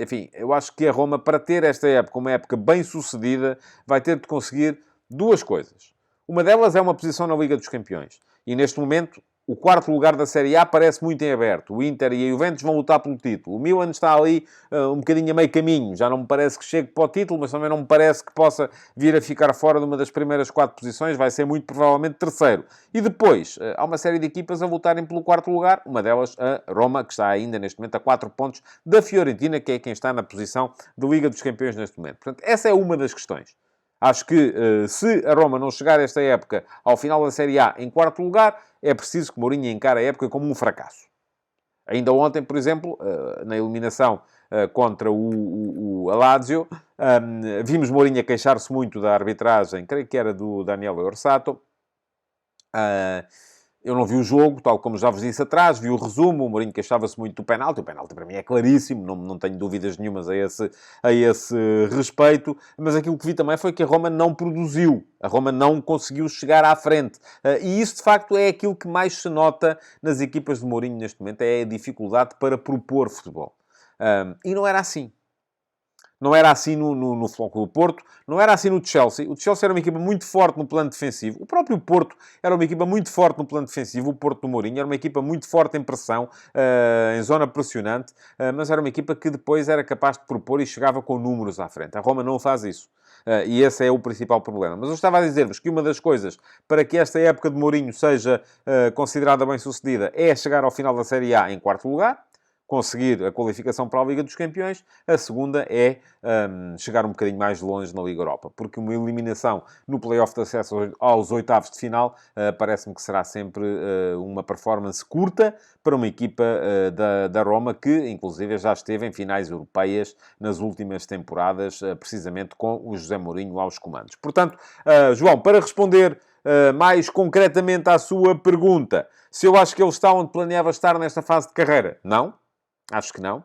Enfim, eu acho que a Roma, para ter esta época, uma época bem sucedida, vai ter de conseguir duas coisas. Uma delas é uma posição na Liga dos Campeões. E neste momento, o 4º lugar da Série A parece muito em aberto. O Inter e a Juventus vão lutar pelo título. O Milan está ali um bocadinho a meio caminho. Já não me parece que chegue para o título, mas também não me parece que possa vir a ficar fora de uma das primeiras 4 posições. Vai ser muito provavelmente terceiro. E depois, há uma série de equipas a lutarem pelo 4º lugar. Uma delas, a Roma, que está ainda neste momento a 4 pontos da Fiorentina, que é quem está na posição de Liga dos Campeões neste momento. Portanto, essa é uma das questões. Acho que se a Roma não chegar esta época ao final da Série A em 4º lugar, é preciso que Mourinho encare a época como um fracasso. Ainda ontem, por exemplo, na eliminação contra o Lazio, vimos Mourinho a queixar-se muito da arbitragem, creio que era do Daniele Orsato. Eu não vi o jogo, tal como já vos disse atrás, vi o resumo, o Mourinho queixava-se muito do penalti. O penalti para mim é claríssimo, não tenho dúvidas nenhumas a esse respeito, mas aquilo que vi também foi que a Roma não produziu, a Roma não conseguiu chegar à frente. E isso, de facto, é aquilo que mais se nota nas equipas de Mourinho neste momento, é a dificuldade para propor futebol. E não era assim. Não era assim no Futebol Clube do Porto. Não era assim no Chelsea. O Chelsea era uma equipa muito forte no plano defensivo. O próprio Porto era uma equipa muito forte no plano defensivo. O Porto do Mourinho era uma equipa muito forte em pressão, em zona pressionante. Mas era uma equipa que depois era capaz de propor e chegava com números à frente. A Roma não faz isso. E esse é o principal problema. Mas eu estava a dizer-vos que uma das coisas para que esta época de Mourinho seja considerada bem-sucedida é chegar ao final da Série A em quarto lugar, conseguir a qualificação para a Liga dos Campeões. A segunda é chegar um bocadinho mais longe na Liga Europa, porque uma eliminação no play-off de acesso aos oitavos de final parece-me que será sempre uma performance curta para uma equipa da Roma, que inclusive já esteve em finais europeias nas últimas temporadas, precisamente com o José Mourinho aos comandos. Portanto, João, para responder mais concretamente à sua pergunta, se eu acho que ele está onde planeava estar nesta fase de carreira, não. Acho que não.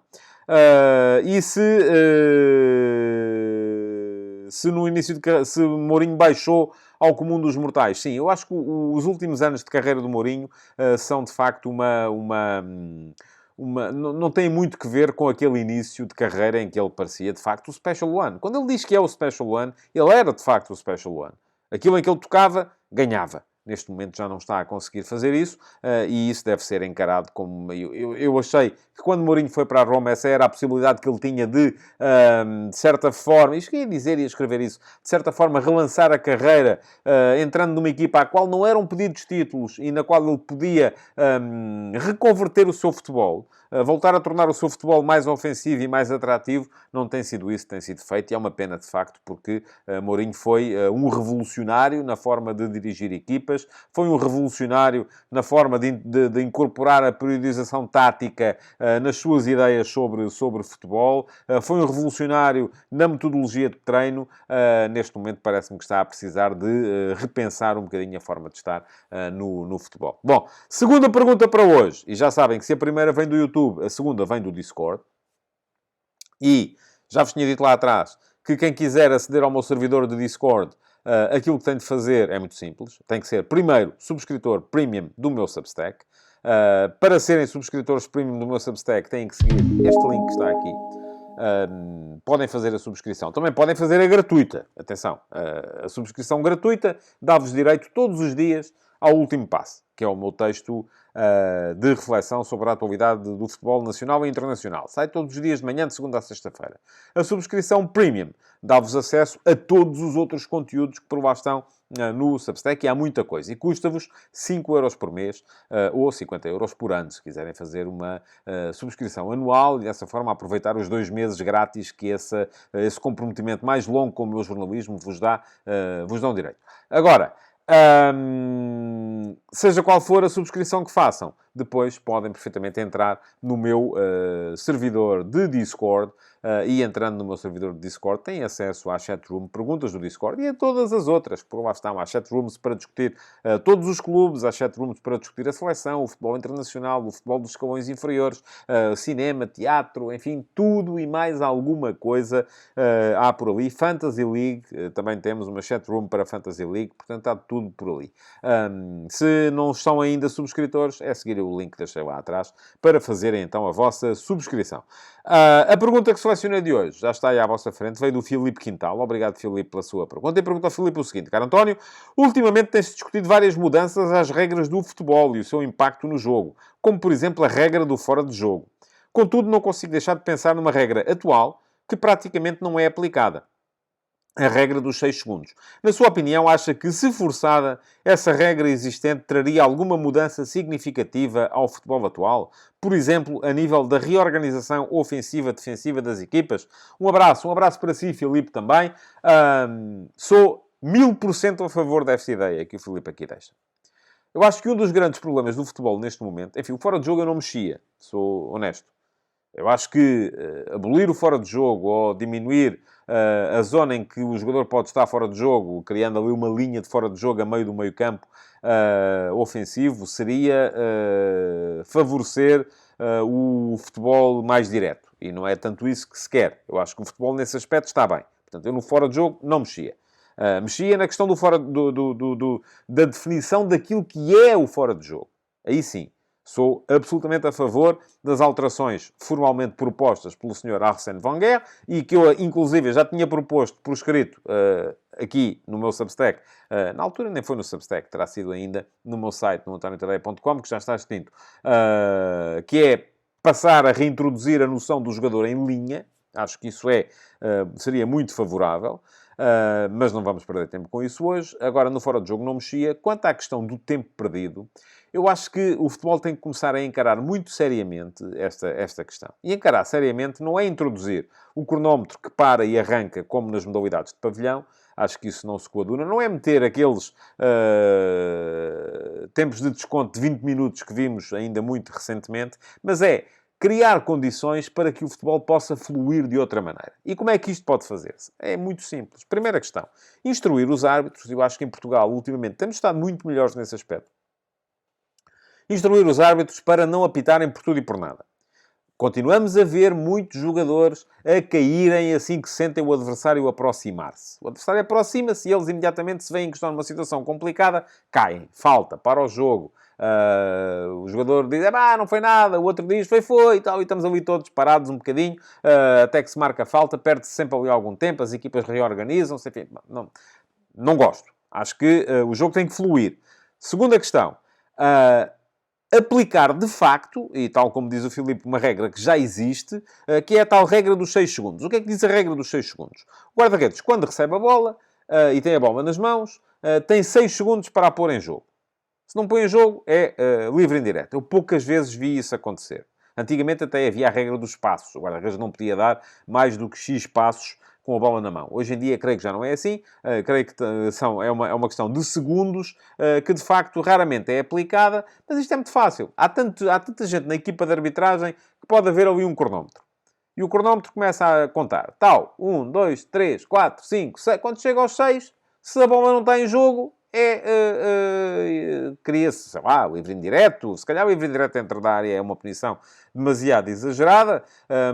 E se no início se Mourinho baixou ao comum dos mortais? Sim, eu acho que os últimos anos de carreira do Mourinho são, de facto, não tem muito que ver com aquele início de carreira em que ele parecia, de facto, o Special One. Quando ele diz que é o Special One, ele era, de facto, o Special One. Aquilo em que ele tocava, ganhava. Neste momento já não está a conseguir fazer isso, e isso deve ser encarado como... Eu achei que quando Mourinho foi para a Roma, essa era a possibilidade que ele tinha de certa forma, isto que ia dizer e escrever isso, de certa forma relançar a carreira, entrando numa equipa à qual não eram pedidos títulos e na qual ele podia reconverter o seu futebol, voltar a tornar o seu futebol mais ofensivo e mais atrativo. Não tem sido isso, tem sido feito, e é uma pena, de facto, porque Mourinho foi um revolucionário na forma de dirigir equipas, foi um revolucionário na forma de incorporar a periodização tática nas suas ideias sobre futebol, foi um revolucionário na metodologia de treino. Neste momento parece-me que está a precisar de repensar um bocadinho a forma de estar no futebol. Bom, segunda pergunta para hoje, e já sabem que se a primeira vem do YouTube, a segunda vem do Discord, e já vos tinha dito lá atrás que quem quiser aceder ao meu servidor de Discord, aquilo que tem de fazer é muito simples. Tem que ser, primeiro, subscritor premium do meu Substack. Para serem subscritores premium do meu Substack, têm que seguir este link que está aqui. Podem fazer a subscrição. Também podem fazer a gratuita. Atenção, a subscrição gratuita dá-vos direito todos os dias ao último passo, que é o meu texto de reflexão sobre a atualidade do futebol nacional e internacional. Sai todos os dias de manhã, de segunda a sexta-feira. A subscrição Premium dá-vos acesso a todos os outros conteúdos que por lá estão no Substack, e há muita coisa. E custa-vos 5€ por mês ou 50€ por ano, se quiserem fazer uma subscrição anual e dessa forma aproveitar os 2 meses grátis que esse comprometimento mais longo com o meu jornalismo vos dão direito. Agora, seja qual for a subscrição que façam, depois podem perfeitamente entrar no meu servidor de Discord, e entrando no meu servidor de Discord têm acesso à chatroom, perguntas do Discord e a todas as outras, por lá estão. Há chatrooms para discutir todos os clubes, há chatrooms para discutir a seleção, o futebol internacional, o futebol dos escalões inferiores, cinema, teatro, enfim, tudo e mais alguma coisa há por ali. Fantasy League, também temos uma chatroom para Fantasy League, portanto há tudo por ali. Se não estão ainda subscritores, é seguir o link que deixei lá atrás para fazerem então a vossa subscrição. A pergunta que selecionei de hoje já está aí à vossa frente, veio do Filipe Quintal. Obrigado, Filipe, pela sua pergunta. E pergunta ao Filipe o seguinte: caro António, ultimamente tem-se discutido várias mudanças às regras do futebol e o seu impacto no jogo, como por exemplo a regra do fora de jogo. Contudo, não consigo deixar de pensar numa regra atual que praticamente não é aplicada. A regra dos 6 segundos. Na sua opinião, acha que, se forçada, essa regra existente traria alguma mudança significativa ao futebol atual? Por exemplo, a nível da reorganização ofensiva-defensiva das equipas? Um abraço para si, Filipe, também. Sou 1000% a favor desta ideia que o Filipe aqui deixa. Eu acho que um dos grandes problemas do futebol neste momento... Enfim, o fora de jogo eu não mexia, sou honesto. Eu acho que abolir o fora de jogo ou diminuir a zona em que o jogador pode estar fora de jogo, criando ali uma linha de fora de jogo a meio do meio-campo ofensivo, seria favorecer o futebol mais direto. E não é tanto isso que se quer. Eu acho que o futebol nesse aspecto está bem. Portanto, eu no fora de jogo não mexia. Mexia na questão do fora da definição daquilo que é o fora de jogo. Aí sim. Sou absolutamente a favor das alterações formalmente propostas pelo Sr. Arsène Wenger e que eu, inclusive, já tinha proposto por escrito aqui no meu Substack. Na altura nem foi no Substack, terá sido ainda no meu site, no antoniotadeia.com, que já está extinto. Que é passar a reintroduzir a noção do jogador em linha. Acho que isso seria muito favorável. Mas não vamos perder tempo com isso hoje. Agora, no Fora de Jogo não mexia. Quanto à questão do tempo perdido, eu acho que o futebol tem que começar a encarar muito seriamente esta questão. E encarar seriamente não é introduzir o cronómetro que para e arranca, como nas modalidades de pavilhão. Acho que isso não se coaduna. Não é meter aqueles tempos de desconto de 20 minutos que vimos ainda muito recentemente, mas é criar condições para que o futebol possa fluir de outra maneira. E como é que isto pode fazer-se? É muito simples. Primeira questão. Instruir os árbitros. Eu acho que em Portugal, ultimamente, temos estado muito melhores nesse aspecto. Instruir os árbitros para não apitarem por tudo e por nada. Continuamos a ver muitos jogadores a caírem assim que sentem o adversário aproximar-se. O adversário aproxima-se e eles imediatamente se veem que estão numa situação complicada, caem, falta, para o jogo. O jogador diz, não foi nada, o outro diz, foi, e tal, e estamos ali todos parados um bocadinho, até que se marca a falta, perde-se sempre ali algum tempo, as equipas reorganizam-se, enfim, não gosto. Acho que o jogo tem que fluir. Segunda questão, aplicar de facto, e tal como diz o Filipe, uma regra que já existe, que é a tal regra dos 6 segundos. O que é que diz a regra dos 6 segundos? O guarda-redes, quando recebe a bola e tem a bola nas mãos, tem 6 segundos para a pôr em jogo. Se não põe em jogo, é livre e indireto. Eu poucas vezes vi isso acontecer. Antigamente até havia a regra dos passos. O guarda-redes não podia dar mais do que X passos com a bola na mão. Hoje em dia, creio que já não é assim. Creio que é uma questão de segundos que, de facto, raramente é aplicada. Mas isto é muito fácil. Há tanta gente na equipa de arbitragem que pode haver ali um cronómetro. E o cronómetro começa a contar. Tal, 1, 2, 3, 4, 5, 6. Quando chega aos 6, se a bola não está em jogo, cria-se, sei lá, livre indireto. Se calhar o livre indireto dentro da área é uma punição demasiado exagerada,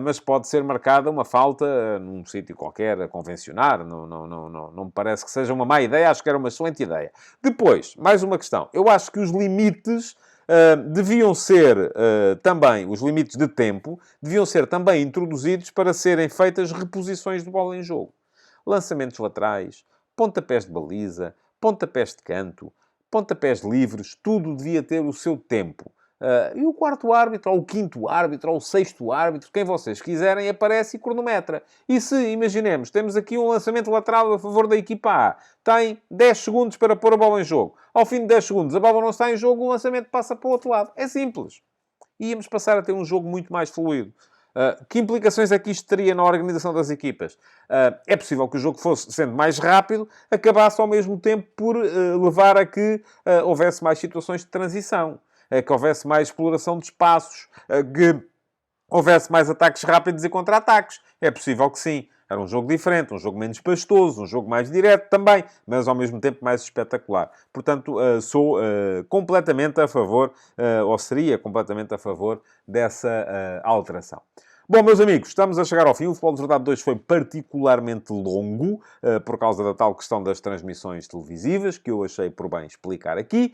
mas pode ser marcada uma falta num sítio qualquer a convencionar. Não me parece que seja uma má ideia, acho que era uma excelente ideia. Depois, mais uma questão. Eu acho que os limites deviam ser também, os limites de tempo, deviam ser também introduzidos para serem feitas reposições de bola em jogo. Lançamentos laterais, pontapés de baliza, pontapés de canto, pontapés livres, tudo devia ter o seu tempo. E o quarto árbitro, ou o quinto árbitro, ou o sexto árbitro, quem vocês quiserem, aparece e cronometra. E se, imaginemos, temos aqui um lançamento lateral a favor da equipa A, tem 10 segundos para pôr a bola em jogo. Ao fim de 10 segundos, a bola não está em jogo, o lançamento passa para o outro lado. É simples. E íamos passar a ter um jogo muito mais fluido. Que implicações é que isto teria na organização das equipas? É possível que o jogo fosse, sendo mais rápido, acabasse ao mesmo tempo por levar a que houvesse mais situações de transição, que houvesse mais exploração de espaços, que houvesse mais ataques rápidos e contra-ataques. É possível que sim. Era um jogo diferente, um jogo menos pastoso, um jogo mais direto também, mas ao mesmo tempo mais espetacular. Portanto, sou completamente a favor, ou seria completamente a favor dessa alteração. Bom, meus amigos, estamos a chegar ao fim. O Futebol de Verdade 2 foi particularmente longo, por causa da tal questão das transmissões televisivas, que eu achei por bem explicar aqui.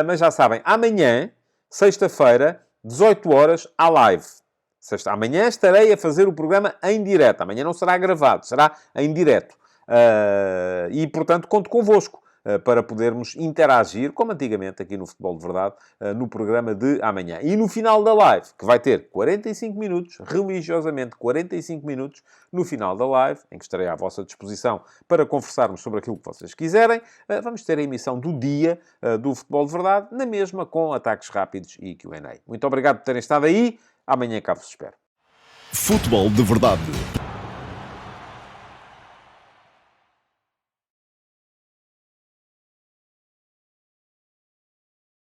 Mas já sabem, amanhã, sexta-feira, 18 horas, há live. Amanhã estarei a fazer o programa em direto. Amanhã não será gravado, será em direto. E, portanto, conto convosco para podermos interagir, como antigamente aqui no Futebol de Verdade, no programa de amanhã. E no final da live, que vai ter 45 minutos, religiosamente 45 minutos, no final da live, em que estarei à vossa disposição para conversarmos sobre aquilo que vocês quiserem, vamos ter a emissão do dia do Futebol de Verdade, na mesma com ataques rápidos e Q&A. Muito obrigado por terem estado aí. Amanhã cá vos espero. Futebol de Verdade